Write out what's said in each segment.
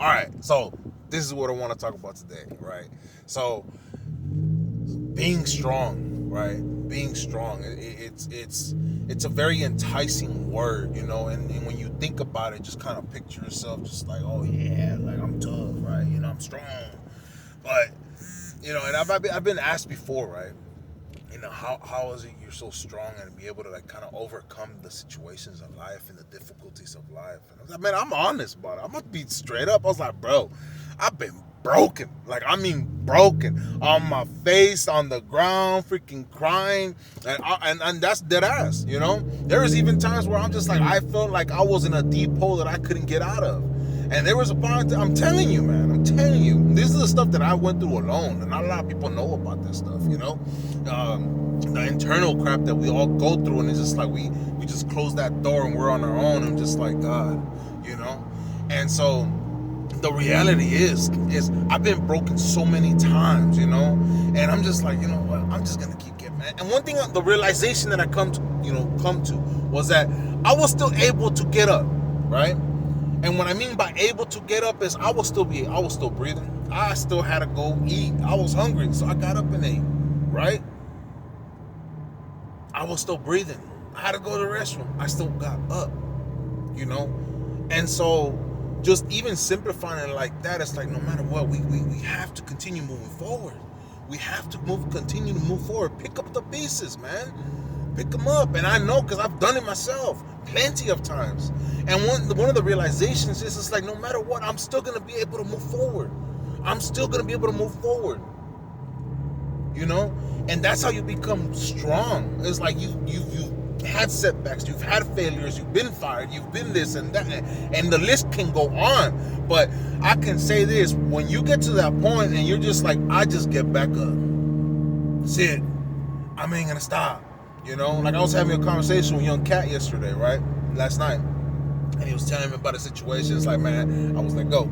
All right, so this is what I want to talk about today, right? So being strong, right? Being strong, it's a very enticing word, and when you think about it, just kind of picture yourself just like, oh yeah, like I'm tough, right? I'm strong, but and I've been asked before, right? How is it you're so strong and be able to like kind of overcome the situations of life and the difficulties of life? And I was like, man, I'm honest about it. I'm gonna be straight up. I was like, bro, I've been broken. Like, I mean, broken on my face, on the ground, freaking crying, and that's dead ass. There was even times where I'm just like, I felt like I was in a deep hole that I couldn't get out of. And there was a point, I'm telling you, man, I'm telling you, this is the stuff that I went through alone, and not a lot of people know about this stuff, the internal crap that we all go through, and it's just like we just close that door and we're on our own, and just like, God, and so the reality is I've been broken so many times, and I'm just like, you know what, I'm just gonna keep getting mad. And one thing, the realization that I come to was that I was still able to get up, right? And what I mean by able to get up is I was still breathing. I still had to go eat. I was hungry, so I got up and ate, right? I was still breathing. I had to go to the restroom. I still got up, And so just even simplifying it like that, it's like no matter what, we have to continue moving forward. We have to continue to move forward. Pick up the pieces, man. Pick them up. And I know because I've done it myself plenty of times. And one of the realizations is it's like no matter what, I'm still going to be able to move forward. I'm still going to be able to move forward. And that's how you become strong. It's like you've had setbacks, you've had failures, you've been fired, you've been this and that, and the list can go on. But I can say this, when you get to that point and you're just like, I just get back up. That's it. I ain't gonna stop. Like I was having a conversation with young Cat yesterday, right? Last night. And he was telling me about a situation. It's like, man, I was like, go.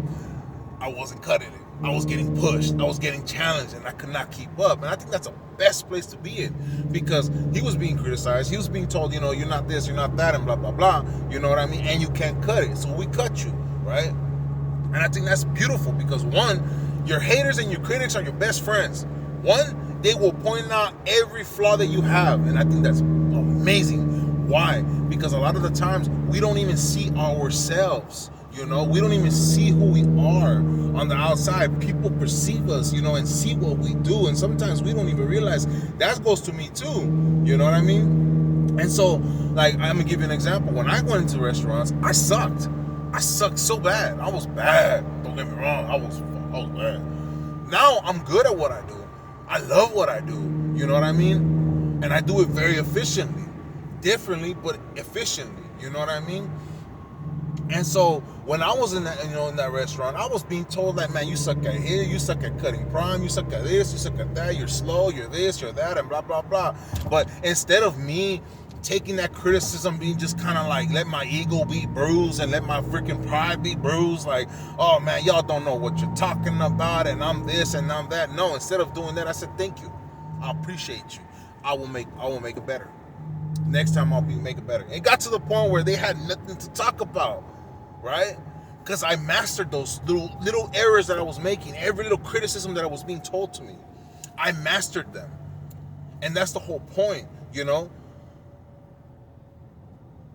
I wasn't cutting it. I was getting pushed. I was getting challenged, and I could not keep up. And I think that's the best place to be in, because he was being criticized. He was being told, you're not this, you're not that, and blah, blah, blah. You know what I mean? And you can't cut it. So we cut you, right? And I think that's beautiful because, one, your haters and your critics are your best friends. One, they will point out every flaw that you have. And I think that's amazing. Why? Because a lot of the times we don't even see ourselves. We don't even see who we are on the outside. People perceive us, and see what we do. And sometimes we don't even realize that goes to me too. You know what I mean? And so, like, I'm going to give you an example. When I went into restaurants, I sucked. I sucked so bad. I was bad. Don't get me wrong. I was bad. Now I'm good at what I do. I love what I do. You know what I mean? And I do it very efficiently. Differently, but efficiently. You know what I mean? And so when I was in that, in that restaurant, I was being told that, man, you suck at here, you suck at cutting prime, you suck at this, you suck at that, you're slow, you're this, you're that, and blah, blah, blah. But instead of me taking that criticism, being just kind of like, let my ego be bruised and let my freaking pride be bruised, like, oh man, y'all don't know what you're talking about, and I'm this and I'm that. No, instead of doing that, I said, thank you. I appreciate you. I will make it better. Next time I'll make it better. It got to the point where they had nothing to talk about, right? Because I mastered those little errors that I was making, every little criticism that I was being told to me. I mastered them. And that's the whole point,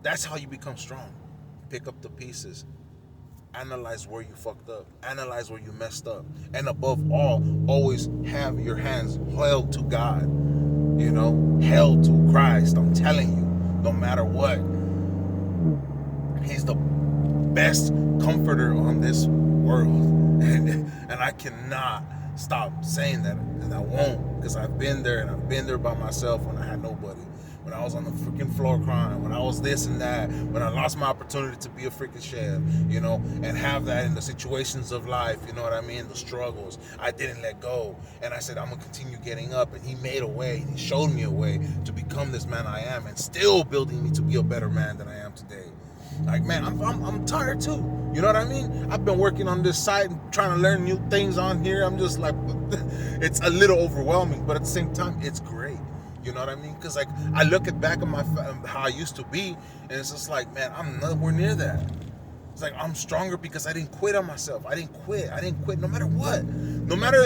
That's how you become strong. Pick up the pieces. Analyze where you fucked up. Analyze where you messed up. And above all, always have your hands held to God. Held to Christ. I'm telling you, no matter what, He's the best comforter on this world. And I cannot stop saying that. And I won't, because I've been there, and I've been there by myself when I had nobody. When I was on the freaking floor crying, when I was this and that, when I lost my opportunity to be a freaking chef, and have that in the situations of life, you know what I mean, the struggles, I didn't let go, and I said, I'm going to continue getting up, and He made a way, and He showed me a way to become this man I am, and still building me to be a better man than I am today. Like, man, I'm tired too. You know what I mean? I've been working on this site and trying to learn new things on here. I'm just like, it's a little overwhelming, but at the same time, it's great. You know what I mean? Because, like, I look back at how I used to be, and it's just like, man, I'm nowhere near that. It's like, I'm stronger because I didn't quit on myself. I didn't quit no matter what. No matter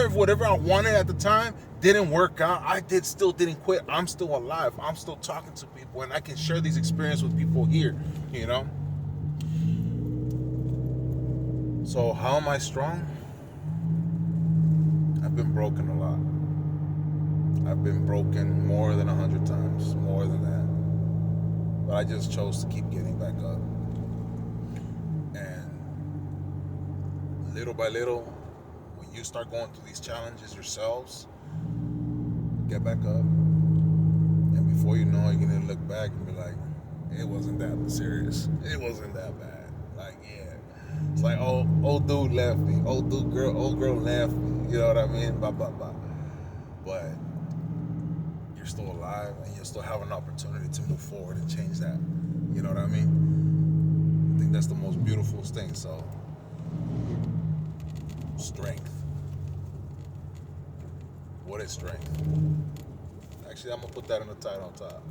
if whatever I wanted at the time didn't work out, I still didn't quit. I'm still alive. I'm still talking to people, and I can share these experiences with people here, you know? So how am I strong? I've been broken a lot. I've been broken more than 100 times, more than that. But I just chose to keep getting back up. And little by little, when you start going through these challenges yourselves, get back up. And before you know it, you're gonna look back and be like, it wasn't that serious. It wasn't that bad. Like, yeah. It's like, old dude left me. Old girl left me. You know what I mean? Blah, blah, blah. But you're still alive, and you still have an opportunity to move forward and change that. You know what I mean? I think that's the most beautiful thing. So, strength. What is strength? Actually, I'm going to put that in the title on top.